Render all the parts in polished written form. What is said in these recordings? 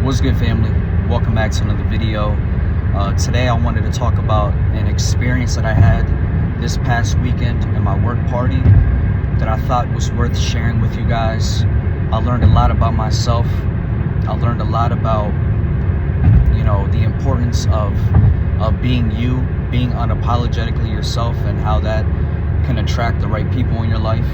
What's good, family? Welcome back to another video. Today I wanted to talk about an experience that I had this past weekend in my work party that I thought was worth sharing with you guys. I learned a lot about myself. I learned a lot about, the importance of being you, being unapologetically yourself, and how that can attract the right people in your life.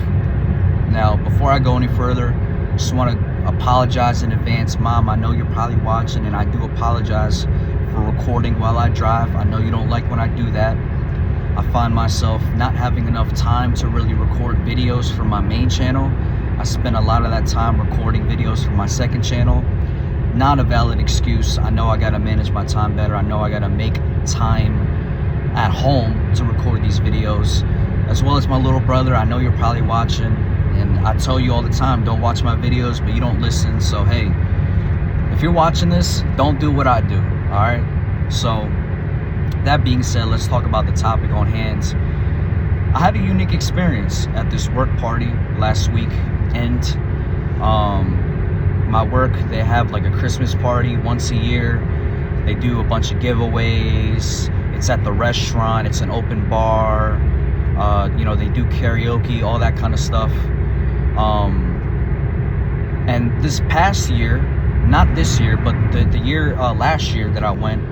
Now, before I go any further, I just want to apologize in advance. Mom, I know you're probably watching, and I do apologize for recording while I drive. I know you don't like when I do that. I find myself not having enough time to really record videos for my main channel. I spend a lot of that time recording videos for my second channel. Not a valid excuse. I know I gotta manage my time better. I know I gotta make time at home to record these videos, as well as my little brother. I know you're probably watching, and I tell you all the time, don't watch my videos, but you don't listen. So hey, if you're watching this, don't do what I do, all right? So that being said, let's talk about the topic on hand. I had a unique experience at this work party last week, and my work, they have like a Christmas party once a year. They do a bunch of giveaways. It's at the restaurant. It's an open bar. They do karaoke, all that kind of stuff. And this past year, not this year, but the year last year that I went,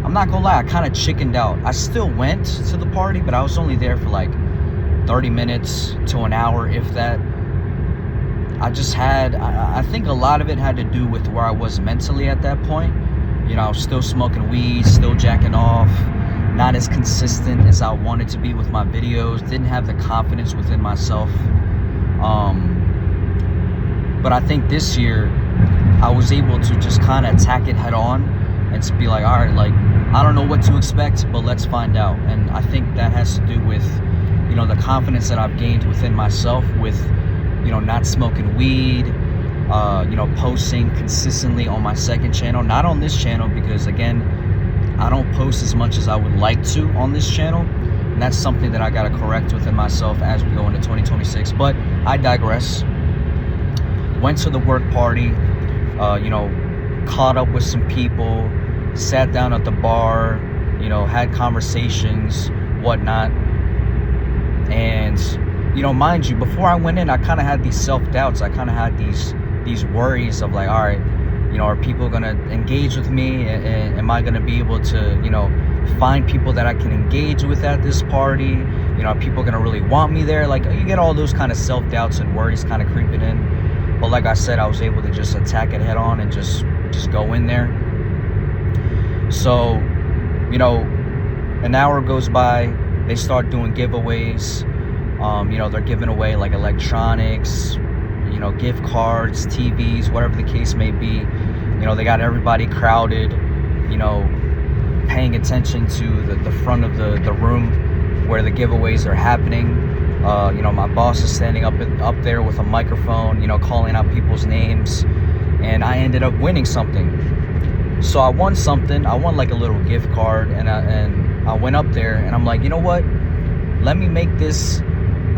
I'm not gonna lie, I kind of chickened out. I still went to the party, but I was only there for like 30 minutes to an hour, if that. I think a lot of it had to do with where I was mentally at that point. I was still smoking weed, still jacking off, not as consistent as I wanted to be with my videos, didn't have the confidence within myself. But I think this year I was able to just kind of attack it head on and to be like, all right, like, I don't know what to expect, but let's find out. And I think that has to do with, the confidence that I've gained within myself with, not smoking weed, posting consistently on my second channel, not on this channel, because again, I don't post as much as I would like to on this channel. And that's something that I got to correct within myself as we go into 2026. But I digress. Went to the work party, caught up with some people, sat down at the bar, had conversations, whatnot. And, mind you, before I went in, I kind of had these self-doubts. I kind of had these worries of like, all right, are people going to engage with me? And am I going to be able to, find people that I can engage with at this party? Are people going to really want me there? Like, you get all those kind of self-doubts and worries kind of creeping in. But like I said, I was able to just attack it head on and just go in there. So, an hour goes by, they start doing giveaways. They're giving away like electronics, gift cards, TVs, whatever the case may be. They got everybody crowded, paying attention to the front of the room where the giveaways are happening. My boss is standing up there with a microphone, calling out people's names, and I ended up winning something. So I won something. I won like a little gift card, and I went up there, and I'm like, you know what? Let me make this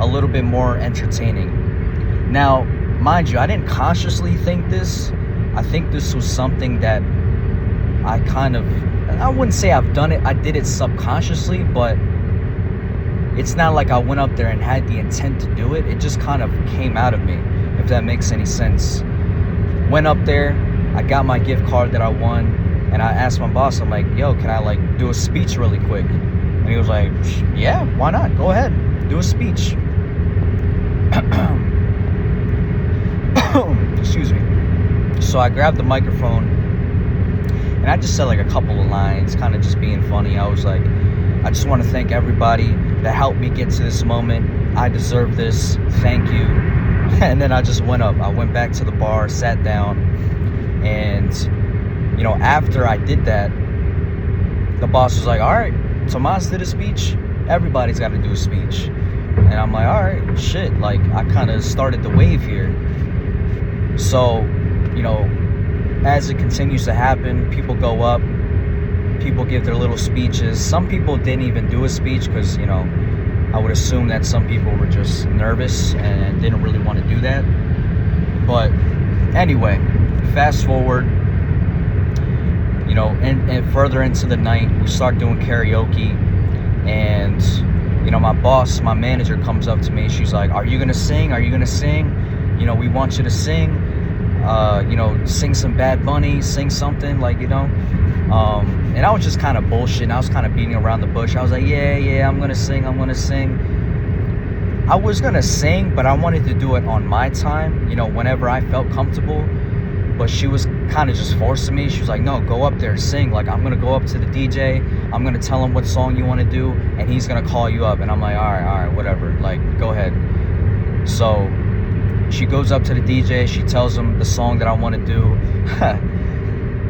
a little bit more entertaining. Now, mind you, I didn't consciously think this. I think this was something that I wouldn't say I've done it. I did it subconsciously, but it's not like I went up there and had the intent to do it. It just kind of came out of me, if that makes any sense. Went up there, I got my gift card that I won, and I asked my boss, I'm like, yo, can I like do a speech really quick? And he was like, yeah, why not? Go ahead, do a speech. Excuse me. So I grabbed the microphone, and I just said like a couple of lines, kind of just being funny. I was like, I just want to thank everybody that helped me get to this moment. I deserve this. Thank you. And then I just went up. I went back to the bar, sat down, and, after I did that, the boss was like, all right, Tomas did a speech. Everybody's got to do a speech. And I'm like, all right, shit. Like, I kind of started the wave here. So, as it continues to happen, people go up, people give their little speeches. Some people didn't even do a speech because, I would assume that some people were just nervous and didn't really want to do that. But anyway, fast forward, and further into the night, we start doing karaoke, and my boss, my manager, comes up to me. She's like, "Are you gonna sing? Are you gonna sing? We want you to sing. Sing some Bad Bunny, sing something, like, and I was just kind of bullshitting. I was kind of beating around the bush. I was like, yeah, I'm gonna sing. I was gonna sing, but I wanted to do it on my time, whenever I felt comfortable. But she was kind of just forcing me. She was like, "No, go up there, sing. Like, I'm gonna go up to the DJ. I'm gonna tell him what song you want to do, and he's gonna call you up." And I'm like, all right, whatever. Like, go ahead. So she goes up to the DJ. She tells him the song that I want to do.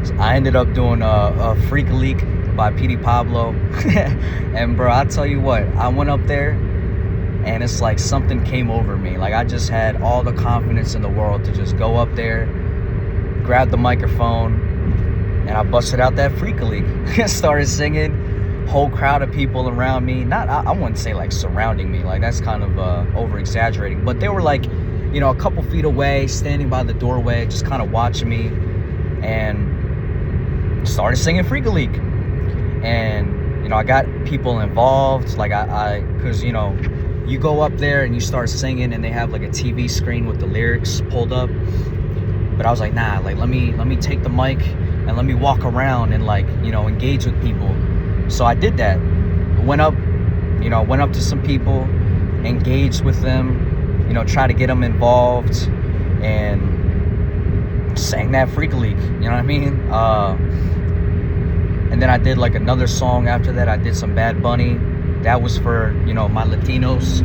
So I ended up doing a Freak Leak by P.D. Pablo. And bro, I tell you what, I went up there, and it's like something came over me. Like, I just had all the confidence in the world to just go up there, grab the microphone, and I busted out that Freak Leak. Started singing, whole crowd of people around me. I wouldn't say like surrounding me, like that's kind of over exaggerating, but they were like, a couple feet away, standing by the doorway, just kind of watching me, and started singing Freak Leak. And I got people involved, like because you go up there and you start singing, and they have like a TV screen with the lyrics pulled up. But I was like, nah, like let me take the mic and let me walk around and like engage with people. So I did that. Went up to some people, engaged with them, try to get them involved, and sang that Freak Leak. You know what I mean? And then I did like another song after that. I did some Bad Bunny. That was for my Latinos,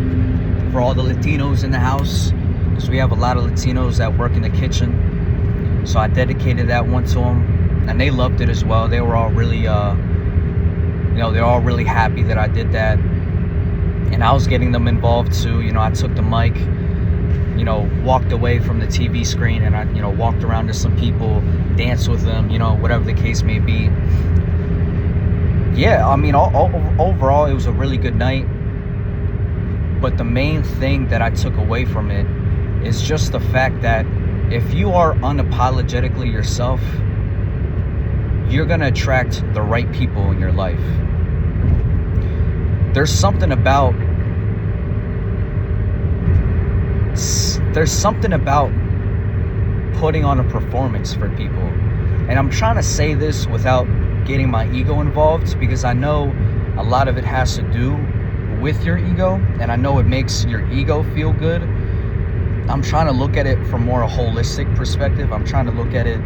for all the Latinos in the house, because we have a lot of Latinos that work in the kitchen. So I dedicated that one to them, and they loved it as well. They were all really, they're all really happy that I did that. And I was getting them involved too. I took the mic, walked away from the TV screen, and I, walked around to some people, danced with them, whatever the case may be. Yeah, I mean, overall, it was a really good night. But the main thing that I took away from it is just the fact that if you are unapologetically yourself, you're going to attract the right people in your life. There's something about putting on a performance for people. And I'm trying to say this without getting my ego involved, because I know a lot of it has to do with your ego, and I know it makes your ego feel good. I'm trying to look at it from more a holistic perspective. I'm trying to look at it,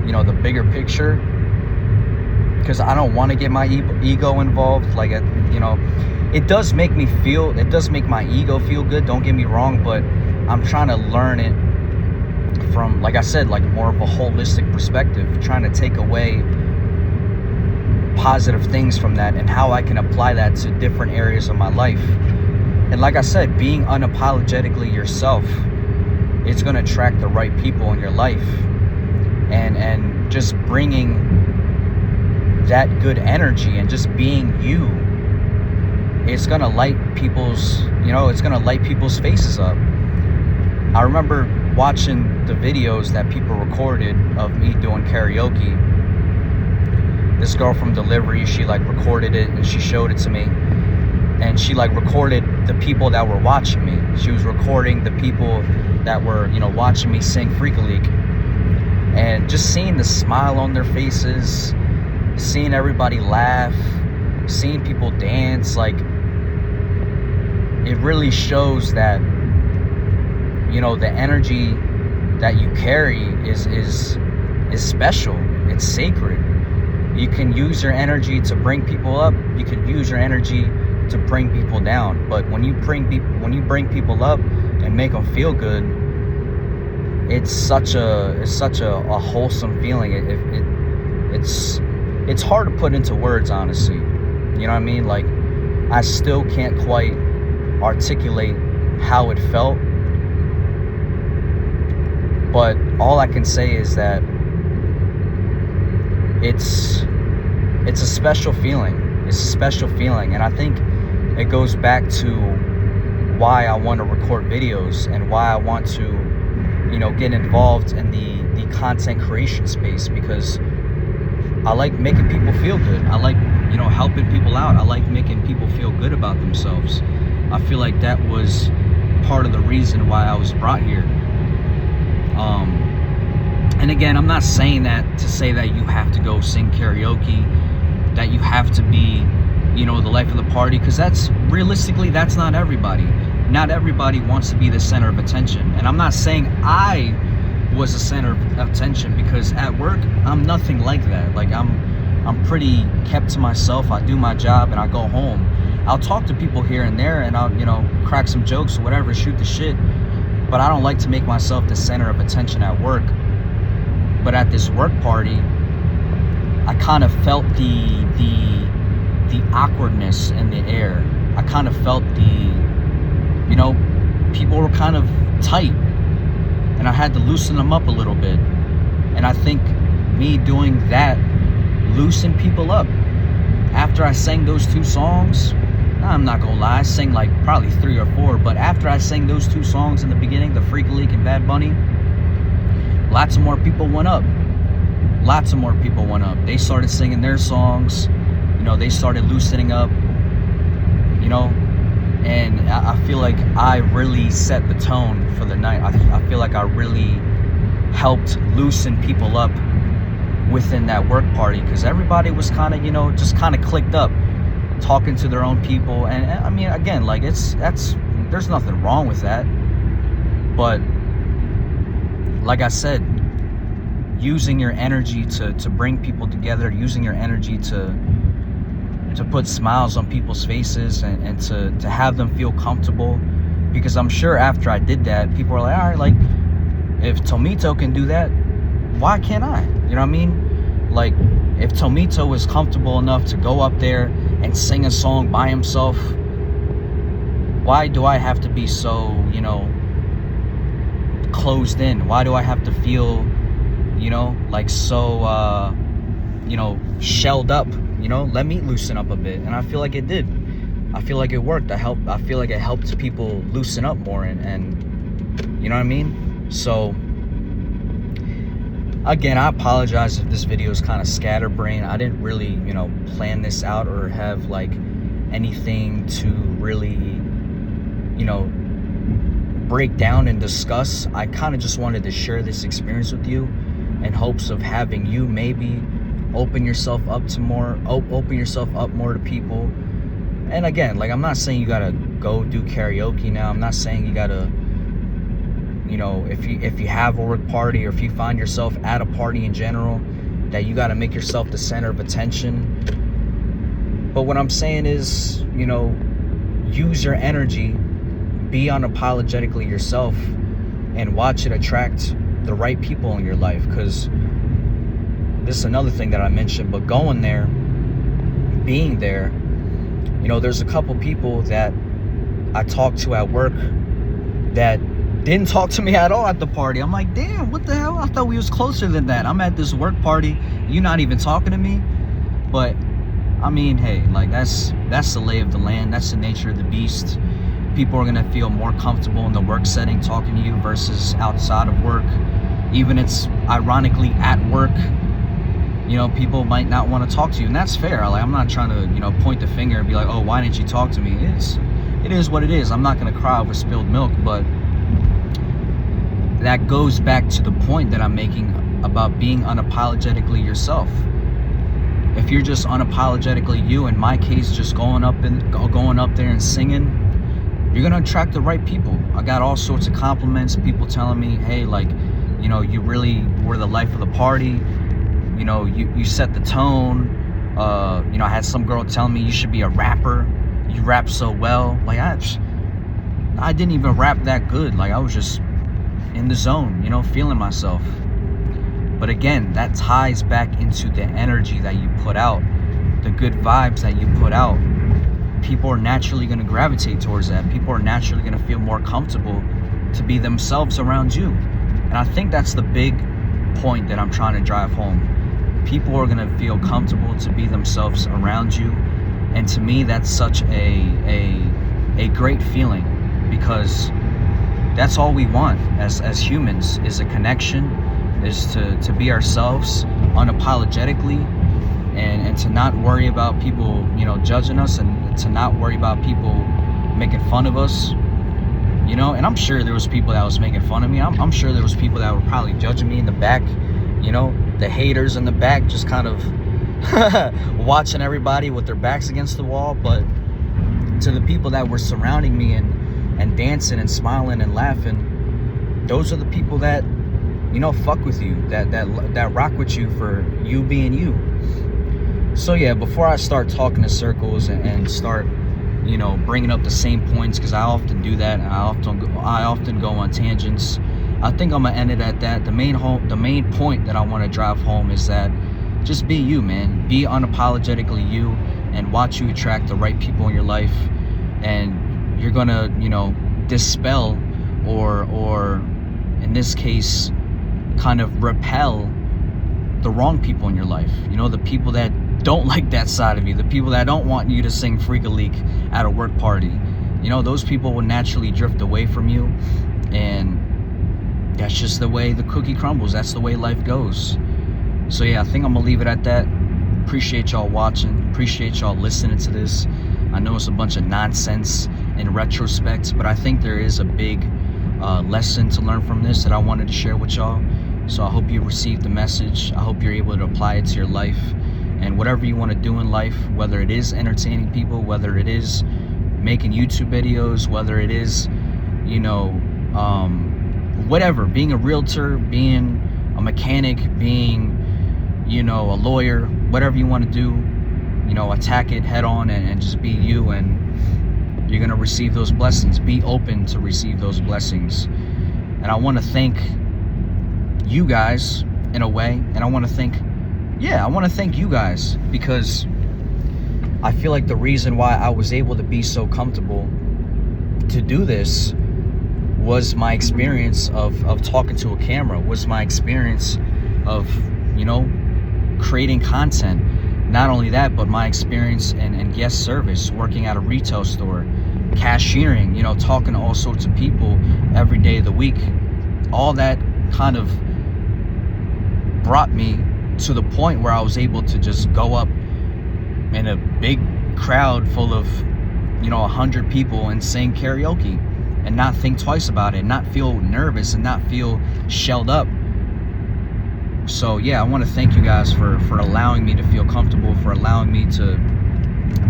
the bigger picture, because I don't want to get my ego involved. Like, it does make my ego feel good, don't get me wrong, but I'm trying to learn it from, like I said, like more of a holistic perspective, trying to take away positive things from that and how I can apply that to different areas of my life. And like I said, being unapologetically yourself, it's going to attract the right people in your life, and just bringing that good energy and just being you, it's going to light people's faces up. I remember watching the videos that people recorded of me doing karaoke. This girl from delivery, she like recorded it and she showed it to me, and she like recorded the people that were watching me. She was recording the people that were watching me sing Freak Leak, and just seeing the smile on their faces, seeing everybody laugh, seeing people dance, like, it really shows that the energy that you carry is special. It's sacred. You can use your energy to bring people up. You can use your energy to bring people down. But when you bring people up and make them feel good, it's such a wholesome feeling. It's hard to put into words, honestly. You know what I mean? Like, I still can't quite articulate how it felt. But all I can say is that it's a special feeling. It's a special feeling. And I think it goes back to why I want to record videos and why I want to, get involved in the content creation space, because I like making people feel good. I like, helping people out. I like making people feel good about themselves. I feel like that was part of the reason why I was brought here. And again, I'm not saying that to say that you have to go sing karaoke, that you have to be, the life of the party, because that's not everybody. Not everybody wants to be the center of attention. And I'm not saying I was the center of attention, because at work I'm nothing like that. Like I'm pretty kept to myself. I do my job and I go home. I'll talk to people here and there, and I'll crack some jokes or whatever, shoot the shit, but I don't like to make myself the center of attention at work. But at this work party, I kind of felt the awkwardness in the air. I kind of felt people were kind of tight, and I had to loosen them up a little bit. And I think me doing that loosened people up. After I sang those 2 songs, I'm not gonna lie, I sang like probably 3 or 4, but after I sang those 2 songs in the beginning, the Freak League and Bad Bunny, lots of more people went up. They started singing their songs, they started loosening up, and I feel like I really set the tone for the night. I feel like I really helped loosen people up within that work party, because everybody was kind of, just kind of clicked up, talking to their own people. And I mean, again, like there's nothing wrong with that. But like I said, using your energy to bring people together, using your energy to put smiles on people's faces, and to have them feel comfortable. Because I'm sure after I did that, people were like, all right, like if Tomito can do that, why can't I? You know what I mean? Like if Tomito was comfortable enough to go up there and sing a song by himself, why do I have to be so, closed in? Why do I have to feel, like so, shelled up? Let me loosen up a bit. And I feel like it did. I feel like it worked. I feel like it helped people loosen up more, and you know what I mean? So again, I apologize if this video is kind of scatterbrained. I didn't really, plan this out or have like anything to really, break down and discuss. I kind of just wanted to share this experience with you in hopes of having you maybe open yourself up more to people. And again, like I'm not saying you gotta go do karaoke now. I'm not saying you gotta, if you have a work party, or if you find yourself at a party in general, that you gotta make yourself the center of attention. But what I'm saying is, use your energy, be unapologetically yourself, and watch it attract the right people in your life. Because this is another thing that I mentioned, but going there, being there, there's a couple people that I talked to at work that didn't talk to me at all at the party. I'm like, damn, what the hell? I thought we was closer than that. I'm at this work party, you're not even talking to me. But I mean, hey, like that's the lay of the land. That's the nature of the beast. People are gonna feel more comfortable in the work setting talking to you versus outside of work. Even it's ironically at work, people might not want to talk to you, and that's fair. Like I'm not trying to, point the finger and be like, oh, why didn't you talk to me? It is what it is. I'm not gonna cry over spilled milk, but that goes back to the point that I'm making about being unapologetically yourself. If you're just unapologetically you, in my case, just going up there and singing, you're gonna attract the right people. I got all sorts of compliments, people telling me, hey, like, you really were the life of the party. You set the tone. I had some girl telling me you should be a rapper. You rap so well. Like I didn't even rap that good. Like I was just in the zone, feeling myself. But again, that ties back into the energy that you put out, the good vibes that you put out. People are naturally going to gravitate towards that. People are naturally going to feel more comfortable to be themselves around you. And I think that's the big point that I'm trying to drive home. People are going to feel comfortable to be themselves around you. And to me, that's such a great feeling, because that's all we want as humans, is a connection, is to be ourselves unapologetically, and to not worry about people, you know, judging us, and to not worry about people making fun of us, you know. And I'm sure there was people that was making fun of me. I'm sure there was people that were probably judging me in the back, you know, the haters in the back, just kind of watching everybody with their backs against the wall. But to the people that were surrounding me and dancing and smiling and laughing, those are the people that, you know, fuck with you, that rock with you for you being you. So yeah, before I start talking in circles and start, you know, bringing up the same points, because I often do that, and I often go on tangents, I think I'm gonna end it at that. The main point that I want to drive home is that just be you, man. Be unapologetically you, and watch you attract the right people in your life, and you're gonna, you know, dispel or in this case, kind of repel the wrong people in your life. You know, the people that don't like that side of you, the people that don't want you to sing Freak a Leak at a work party. You know, those people will naturally drift away from you, and that's just the way the cookie crumbles. That's the way life goes. So yeah, I think I'm gonna leave it at that. Appreciate y'all watching, appreciate y'all listening to this. I know it's a bunch of nonsense in retrospect, but I think there is a big lesson to learn from this that I wanted to share with y'all. So I hope you received the message. I hope you're able to apply it to your life, and whatever you want to do in life, whether it is entertaining people, whether it is making YouTube videos, whether it is, you know, whatever, being a realtor, being a mechanic, being, you know, a lawyer, whatever you want to do, you know, attack it head on and just be you, and you're going to receive those blessings. Be open to receive those blessings. And I want to thank you guys in a way, and I want to thank you guys, because I feel like the reason why I was able to be so comfortable to do this was my experience of talking to a camera, was my experience of, you know, creating content. Not only that, but my experience in guest service, working at a retail store, cashiering, you know, talking to all sorts of people every day of the week. All that kind of brought me to the point where I was able to just go up in a big crowd full of, you know, 100 people and sing karaoke and not think twice about it, not feel nervous and not feel shelled up. So yeah, I want to thank you guys for allowing me to feel comfortable, for allowing me to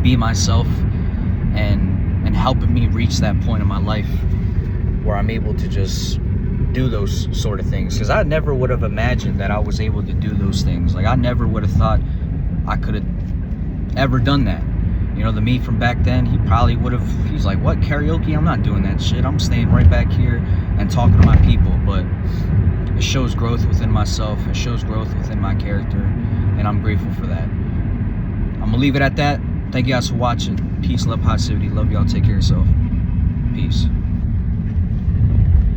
be myself, and helping me reach that point in my life where I'm able to just do those sort of things. Because I never would have imagined that I was able to do those things. Like, I never would have thought I could have ever done that. You know, the me from back then, he's like, what, karaoke? I'm not doing that shit. I'm staying right back here and talking to my people. But it shows growth within myself. It shows growth within my character, and I'm grateful for that. I'm gonna leave it at that. Thank you guys for watching. Peace, love, positivity. Love y'all. Take care of yourself. Peace.